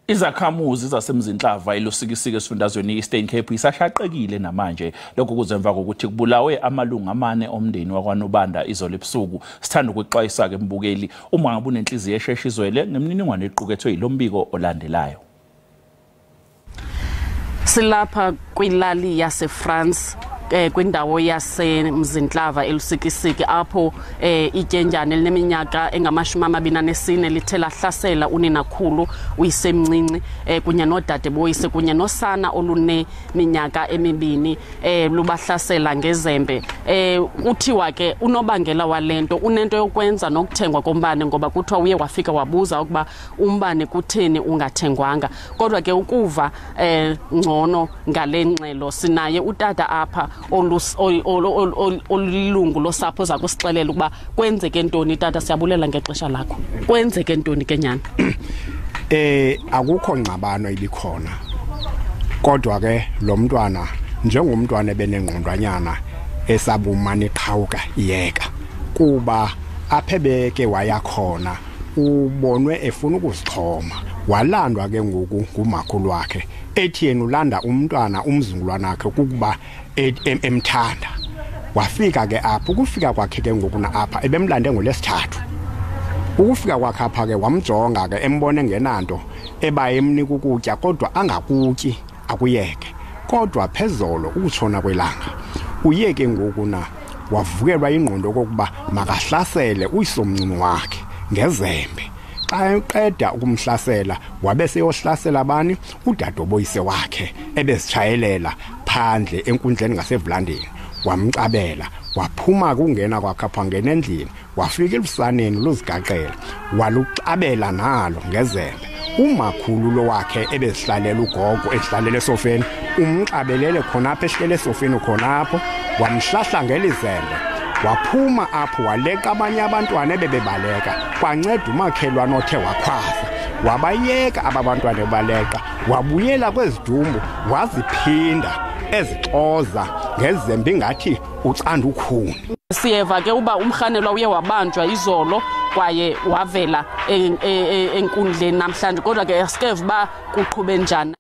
Izakhamuzi zasemzinhlava elusikisike esifundazweni i-Eastern Cape isashaqekile namanje lokho kuzemva kokuthi kubulawe amalungu amane omndeni wakwaNobanda izolo ebusuku. Sithanda ukuxwayisa ke mbukeli uma ngabe unenhliziyo esheshizwele ngemininingwane equkethwe yilombiko olandelayo. Silapha kwilali yaseFrance kwindawo yasemzinhlava elusikisiki apho ityenjane elineminyaka engama-24 lithe lahlasela uninakhulu uyisemncinci kunye nodade boyise kunye nosana oluneminyaka emibini lubahlasela ngezembe. Kuthiwa ke unobangela walento unento yokwenza nokuthengwa kombane ngoba kuthiwa uye wafika wabuza ukuba umbane kutheni ungathengwanga. Kodwa ke ukuva ngcono ngale ngxelo sinaye utata apha olilungu losapho zakusixelela ukuba kwenzeke ntoni tata, siyabulela ngexesha lakho. Kwenzeke ntoni ke nyana? Akukho ngxabano ibikhona, kodwa ke lo mntwana njengomntwana ebenengqondwanyana esabumana iqhawuka iyeka kuba aphebeke wayakhona ubonwe efuna ukuzixhoma. Walandwa ke ngoku ngumakhulu wakhe ethi yena ulanda umntwana umzungulwana wakhe kukuba emthanda. Wafika ke apho, ukufika kwakhe ke ngoku na apha ebemlande ngolesithathu. Ukufika kwakhe apha ke wamjonga ke embone ngenanto eba emnika ukutya kodwa angakutyi akuyeke. Kodwa phezolo ukutshona kwelanga uyeke ngoku na wavukelwa ingqondo kokuba makahlasele uyisomncinci wakhe ngezembe. Xa eqeda ukumhlasela wabe seyohlasela bani udade boyise wakhe ebesitshayelela phandle enkundleni ngaseVlandeni. Wamcabela waphuma kungena kwakhe ngene endlini wafika elusaneni luzigaqela walucabela nalo ngezembe. Umakhulu lo wakhe ebesihlalela ugogo esihlalela esofeni umcabelele khona apha esihlele esofeni khona apho wamhlahla ngelizembe. Waphuma apho waleka abanye abantwana ebebebaleka kwanceda umakhelwane othe wakhwaza wabayeka abantwana bebaleka wabuyela kwezidumbu waziphinda ezixoza ngezembe ngathi ucanda ukhuni. Siyeva ke uba umrhanelwa uye wabanjwa izolo kwaye wavela enkundleni namhlanje, kodwa ke asikeve ba kuqhube njani.